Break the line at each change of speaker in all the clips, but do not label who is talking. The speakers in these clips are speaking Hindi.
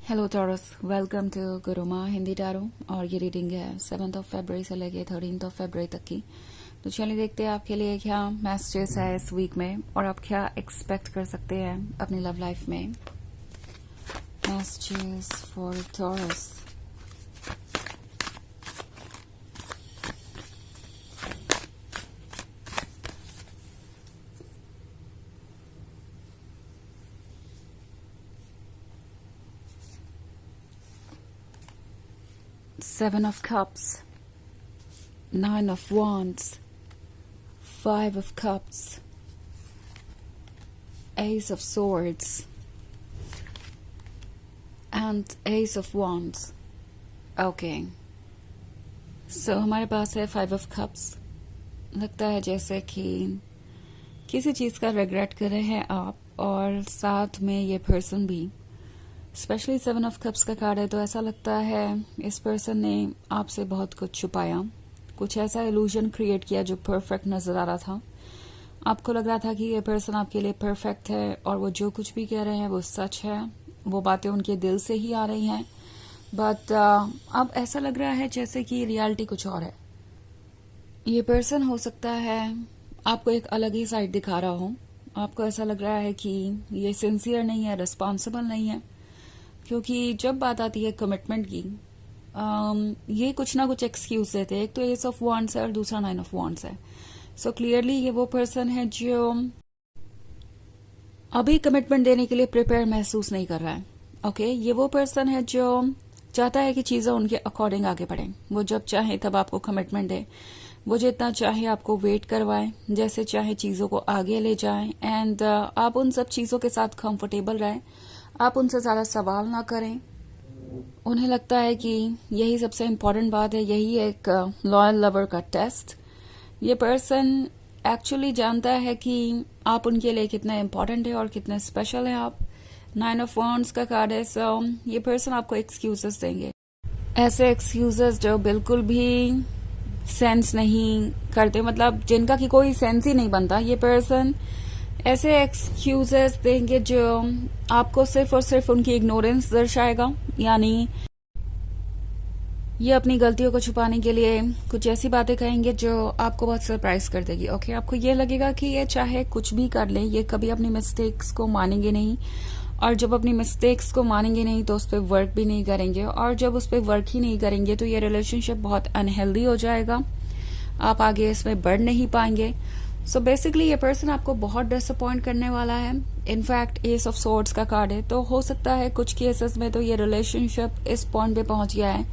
Hello Taurus, welcome to Guruma Hindi tarot. और ये रीडिंग है 7 फरवरी से लेके 13 फरवरी तक की। तो चलिए देखते हैं आपके लिए क्या मैसेजेस है इस वीक में और आप क्या एक्सपेक्ट कर सकते हैं अपनी लव लाइफ में। Messages for taurus. Seven of Cups, Nine of Wands, Five of Cups, Ace of Swords, and Ace of Wands. Okay. So हमारे पास है Five of Cups. लगता है जैसे कि किसी चीज़ का रिग्रेट कर रहे हैं आप और साथ में ये पर्सन भी। स्पेशली 7 of Cups का कार्ड है तो ऐसा लगता है इस पर्सन ने आपसे बहुत कुछ छुपाया, कुछ ऐसा इल्यूजन क्रिएट किया जो परफेक्ट नजर आ रहा था। आपको लग रहा था कि ये पर्सन आपके लिए परफेक्ट है और वो जो कुछ भी कह रहे हैं वो सच है, वो बातें उनके दिल से ही आ रही हैं। बट अब ऐसा लग रहा है जैसे कि रियलिटी कुछ और है। ये पर्सन हो सकता है आपको एक अलग ही साइड दिखा रहा हो। आपको ऐसा लग रहा है कि ये सिंसियर नहीं है, रिस्पॉन्सिबल नहीं है, क्योंकि जब बात आती है कमिटमेंट की ये कुछ ना कुछ एक्सक्यूज देते हैं। एक तो एस ऑफ वॉन्ड्स है और दूसरा 9 of Wands है। सो क्लियरली ये वो पर्सन है जो अभी कमिटमेंट देने के लिए प्रिपेयर महसूस नहीं कर रहा है। ओके, ये वो पर्सन है जो चाहता है कि चीजें उनके अकॉर्डिंग आगे बढ़ें। वो जब चाहे तब आपको कमिटमेंट दे, वो जितना चाहे आपको वेट करवाए, जैसे चाहे चीजों को आगे ले जाए एंड आप उन सब चीजों के साथ कंफर्टेबल रहें। आप उनसे ज्यादा सवाल ना करें। उन्हें लगता है कि यही सबसे इम्पोर्टेंट बात है, यही एक लॉयल लवर का टेस्ट। ये पर्सन एक्चुअली जानता है कि आप उनके लिए कितने इम्पोर्टेंट है और कितने स्पेशल है आप। 9 of Wands का कार्ड है। सो ये पर्सन आपको एक्सक्यूजेस देंगे, ऐसे एक्सक्यूजेस जो बिल्कुल भी सेंस नहीं करते, मतलब जिनका कि कोई सेंस ही नहीं बनता। ये पर्सन ऐसे एक्सक्यूजेस देंगे जो आपको सिर्फ और सिर्फ उनकी इग्नोरेंस दर्शाएगा। यानी ये अपनी गलतियों को छुपाने के लिए कुछ ऐसी बातें कहेंगे जो आपको बहुत सरप्राइज कर देगी। ओके, आपको ये लगेगा कि ये चाहे कुछ भी कर ले, ये कभी अपनी मिस्टेक्स को मानेंगे नहीं, और जब अपनी मिस्टेक्स को मानेंगे नहीं तो उस पर वर्क भी नहीं करेंगे, और जब उस पर वर्क ही नहीं करेंगे तो ये रिलेशनशिप बहुत अनहेल्दी हो जाएगा। आप आगे इसमें बढ़ नहीं पाएंगे। सो बेसिकली ये पर्सन आपको बहुत डिसअपॉइंट करने वाला है। इनफैक्ट एस ऑफ सोर्ड्स का कार्ड है, तो हो सकता है कुछ केसेस में तो ये रिलेशनशिप इस पॉइंट पे पहुंच गया है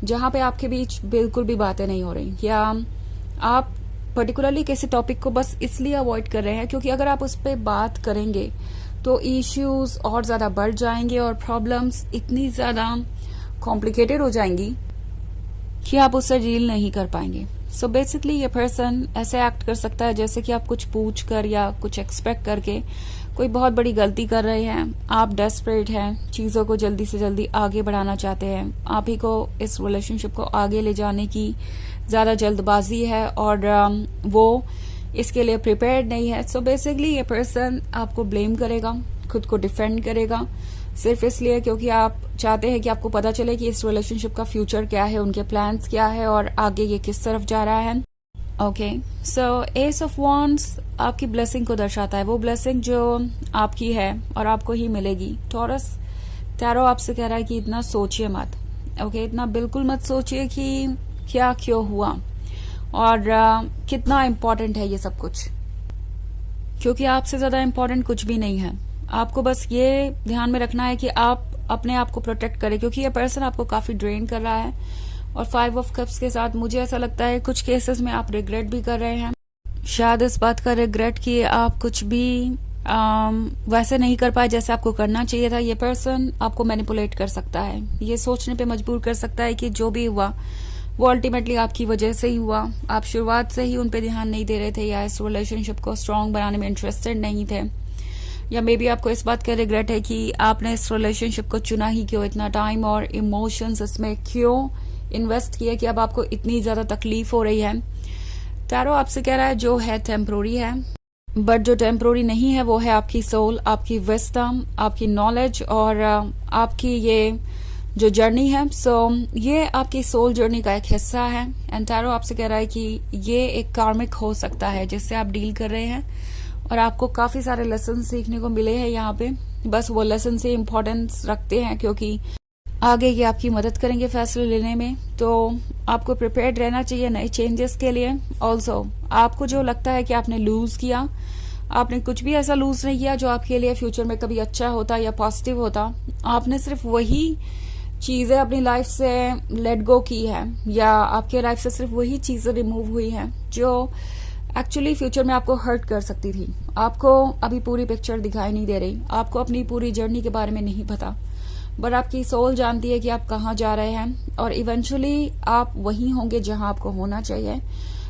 जहां पे आपके बीच बिल्कुल भी बातें नहीं हो रही, या आप पर्टिकुलरली किसी टॉपिक को बस इसलिए अवॉइड कर रहे हैं क्योंकि अगर आप उस पर बात करेंगे तो इश्यूज और ज्यादा बढ़ जाएंगे और प्रॉब्लम्स इतनी ज्यादा कॉम्प्लिकेटेड हो जाएंगी कि आप उससे डील नहीं कर पाएंगे। सो बेसिकली ये पर्सन ऐसे एक्ट कर सकता है जैसे कि आप कुछ पूछ कर या कुछ एक्सपेक्ट करके कोई बहुत बड़ी गलती कर रहे हैं। आप डेस्परेट हैं, चीजों को जल्दी से जल्दी आगे बढ़ाना चाहते हैं, आप ही को इस रिलेशनशिप को आगे ले जाने की ज्यादा जल्दबाजी है और वो इसके लिए प्रिपेयर्ड नहीं है। सो बेसिकली ये पर्सन आपको ब्लेम करेगा, खुद को डिफेंड करेगा, सिर्फ इसलिए क्योंकि आप चाहते हैं कि आपको पता चले कि इस रिलेशनशिप का फ्यूचर क्या है, उनके प्लान्स क्या है और आगे ये किस तरफ जा रहा है। Okay, so S of wands आपकी ब्लेसिंग को दर्शाता है, वो ब्लेसिंग जो आपकी है और आपको ही मिलेगी। टॉरस, टैरो आपसे कह रहा है कि इतना सोचिए मत। ओके, इतना बिल्कुल मत सोचिए कि क्या क्यों हुआ और कितना इम्पोर्टेंट है ये सब कुछ, क्योंकि आपसे ज्यादा इम्पोर्टेंट कुछ भी नहीं है। आपको बस ये ध्यान में रखना है कि आप अपने आप को प्रोटेक्ट करें, क्योंकि ये पर्सन आपको काफी ड्रेन कर रहा है। और 5 of Cups के साथ मुझे ऐसा लगता है कुछ केसेस में आप रिग्रेट भी कर रहे हैं। शायद इस बात का रिग्रेट कि आप कुछ भी वैसे नहीं कर पाए जैसे आपको करना चाहिए था। ये पर्सन आपको मैनिपुलेट कर सकता है, ये सोचने पे मजबूर कर सकता है कि जो भी हुआ वो अल्टीमेटली आपकी वजह से ही हुआ। आप शुरुआत से ही उन पे ध्यान नहीं दे रहे थे या इस रिलेशनशिप को स्ट्रांग बनाने में इंटरेस्टेड नहीं थे, या मे बी आपको इस बात का रिग्रेट है कि आपने इस रिलेशनशिप को चुना ही क्यों, इतना टाइम और इमोशंस इसमें क्यों इन्वेस्ट किया कि अब आपको इतनी ज्यादा तकलीफ हो रही है। टैरो आपसे कह रहा है जो है टेम्पोररी है, बट जो टेम्प्रोरी नहीं है वो है आपकी सोल, आपकी विजडम, आपकी नॉलेज और आपकी ये जो जर्नी है। सो ये आपकी सोल जर्नी का एक हिस्सा है। एंड टैरो आपसे कह रहा है कि ये एक कार्मिक हो सकता है जिससे आप डील कर रहे हैं और आपको काफी सारे लेसन सीखने को मिले हैं यहाँ पे। बस वो लेसन से इम्पोर्टेंस रखते हैं क्योंकि आगे ये आपकी मदद करेंगे फैसले लेने में। तो आपको प्रिपेयर्ड रहना चाहिए नए चेंजेस के लिए। ऑल्सो आपको जो लगता है कि आपने लूज किया, आपने कुछ भी ऐसा लूज नहीं किया जो आपके लिए फ्यूचर में कभी अच्छा होता या पॉजिटिव होता। आपने सिर्फ वही चीजें अपनी लाइफ से लेट गो की है या आपके लाइफ से सिर्फ वही चीजें रिमूव हुई हैं जो एक्चुअली फ्यूचर में आपको हर्ट कर सकती थी। आपको अभी पूरी पिक्चर दिखाई नहीं दे रही, आपको अपनी पूरी जर्नी के बारे में नहीं पता, बट आपकी सोल जानती है कि आप कहाँ जा रहे हैं और इवेंचुअली आप वहीं होंगे जहां आपको होना चाहिए।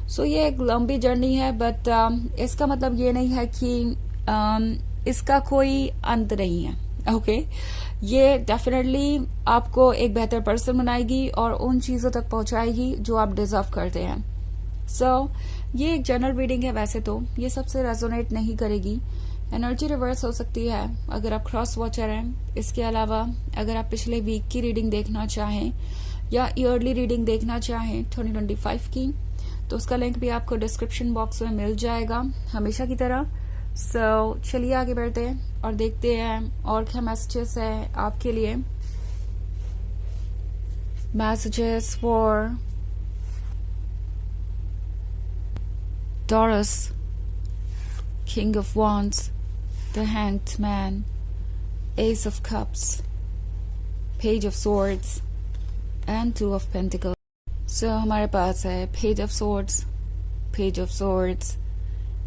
सो ये एक लंबी जर्नी है, बट इसका मतलब ये नहीं है कि इसका कोई अंत नहीं है। ओके ये डेफिनेटली आपको एक बेहतर पर्सन बनाएगी और उन चीजों तक पहुंचाएगी जो आप डिजर्व करते हैं। सो ये एक जनरल रीडिंग है, वैसे तो ये सबसे रेजोनेट नहीं करेगी। एनर्जी रिवर्स हो सकती है अगर आप क्रॉस वॉचर हैं। इसके अलावा अगर आप पिछले वीक की रीडिंग देखना चाहें या ईयरली रीडिंग देखना चाहें 2025 की, तो उसका लिंक भी आपको डिस्क्रिप्शन बॉक्स में मिल जाएगा हमेशा की तरह। सो चलिए आगे बढ़ते हैं और देखते हैं और क्या मैसेजेस है आपके लिए। Messages for taurus, King of Wands, the Hanged Man, Ace of Cups, Page of Swords and Two of Pentacles. So हमारे पास है Page of Swords, Page of Swords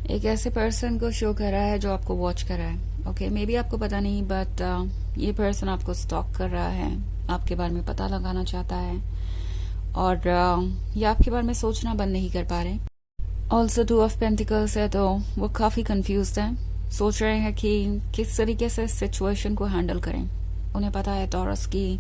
एक ऐसे पर्सन को शो कर रहा है जो आपको वॉच कर रहा है। ओके मे बी आपको पता नहीं, बट ये पर्सन आपको स्टॉक कर रहा है, आपके बारे में पता लगाना चाहता है और ये आपके बारे में सोचना बंद नहीं कर पा रहे। ऑल्सो टू ऑफ पेंटिकल्स है तो वो काफी कंफ्यूज हैं, सोच रहे हैं कि किस तरीके से सिचुएशन को हैंडल करें। उन्हें पता है टॉरस की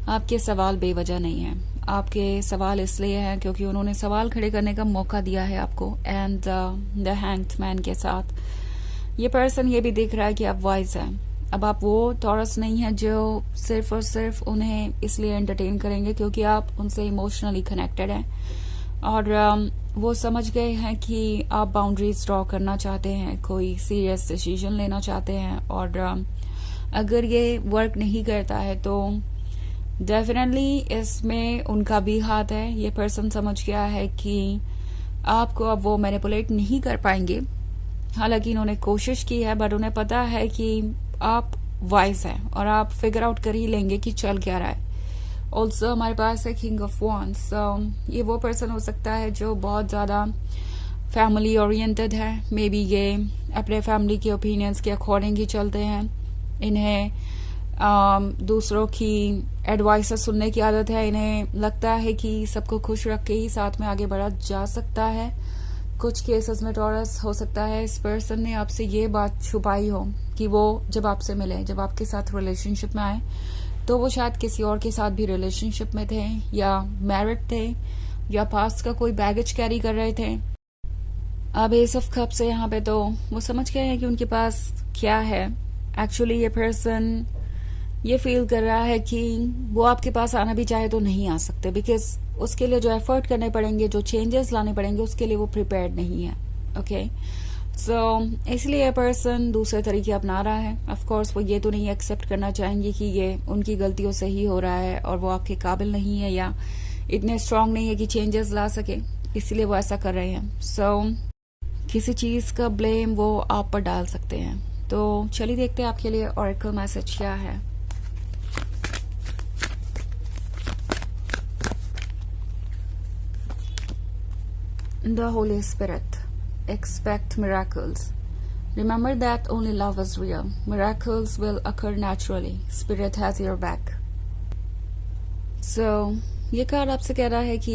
आपके सवाल बेवजह नहीं है, आपके सवाल इसलिए हैं क्योंकि उन्होंने सवाल खड़े करने का मौका दिया है आपको। एंड द हैंग्ड मैन के साथ ये पर्सन ये भी देख रहा है कि आप वाइज हैं। अब आप वो टॉरस नहीं है जो सिर्फ और सिर्फ उन्हें इसलिए एंटरटेन करेंगे क्योंकि आप उनसे इमोशनली कनेक्टेड हैं और वो समझ गए हैं कि आप बाउंड्रीज ड्रॉ करना चाहते हैं, कोई सीरियस डिसीजन लेना चाहते हैं और अगर ये वर्क नहीं करता है तो डेफिनेटली इसमें उनका भी हाथ है। ये पर्सन समझ गया है कि आपको अब वो मैनिपुलेट नहीं कर पाएंगे। हालांकि इन्होंने कोशिश की है बट उन्हें पता है कि आप वाइज हैं और आप फिगर आउट कर ही लेंगे कि चल क्या रहा है। ऑल्सो हमारे पास है किंग ऑफ वॉन्ड्स। ये वो पर्सन हो सकता है जो बहुत ज़्यादा फैमिली ओरिएंटेड है। मे बी ये अपने फैमिली के ओपिनियंस के अकॉर्डिंग ही चलते हैं। इन्हें दूसरों की एडवाइस सुनने की आदत है। इन्हें लगता है कि सबको खुश रख के ही साथ में आगे बढ़ा जा सकता है। कुछ केसेस में टॉरस हो सकता है इस पर्सन ने आपसे ये बात छुपाई हो कि वो जब आपसे मिले, जब आपके साथ रिलेशनशिप में आए तो वो शायद किसी और के साथ भी रिलेशनशिप में थे या मैरिड थे या पास्ट का कोई बैगेज कैरी कर रहे थे। अब एस ऑफ कप्स है यहाँ पे तो वो समझ गए हैं कि उनके पास क्या है। एक्चुअली ये पर्सन ये फील कर रहा है कि वो आपके पास आना भी चाहे तो नहीं आ सकते बिकॉज उसके लिए जो एफर्ट करने पड़ेंगे, जो चेंजेस लाने पड़ेंगे उसके लिए वो प्रिपेयर्ड नहीं है। ओके सो इसलिए ये पर्सन दूसरे तरीके अपना रहा है। ऑफ कोर्स वो ये तो नहीं एक्सेप्ट करना चाहेंगे कि ये उनकी गलतियों से ही हो रहा है और वो आपके काबिल नहीं है या इतने स्ट्रांग नहीं है कि चेंजेस ला सके, इसलिए वो ऐसा कर रहे हैं। सो किसी चीज का ब्लेम वो आप पर डाल सकते हैं। तो चलिए देखते हैं आपके लिए ऑरेकल मैसेज क्या है। The Holy Spirit. Expect miracles. Remember that only love is real. Miracles will occur naturally. Spirit has your back. So, ये कार्ड आपसे कह रहा है कि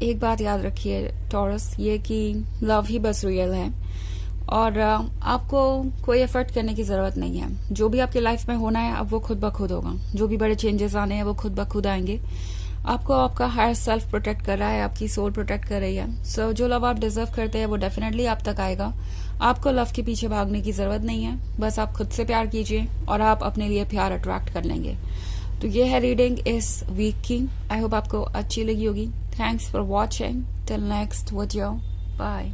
एक बात याद रखिए टॉरस, ये कि लव ही बस रियल है और आपको कोई एफर्ट करने की जरूरत नहीं है। जो भी आपकी लाइफ में होना है अब वो खुद ब खुद होगा। जो भी बड़े चेंजेस आने हैं वो खुद ब खुद आएंगे। आपको आपका हायर सेल्फ प्रोटेक्ट कर रहा है, आपकी सोल प्रोटेक्ट कर रही है। सो जो लव आप डिजर्व करते हैं वो डेफिनेटली आप तक आएगा। आपको लव के पीछे भागने की जरूरत नहीं है, बस आप खुद से प्यार कीजिए और आप अपने लिए प्यार अट्रैक्ट कर लेंगे। तो ये है रीडिंग इस वीक की। आई होप आपको अच्छी लगी होगी। Thanks for watching. Till next video, bye.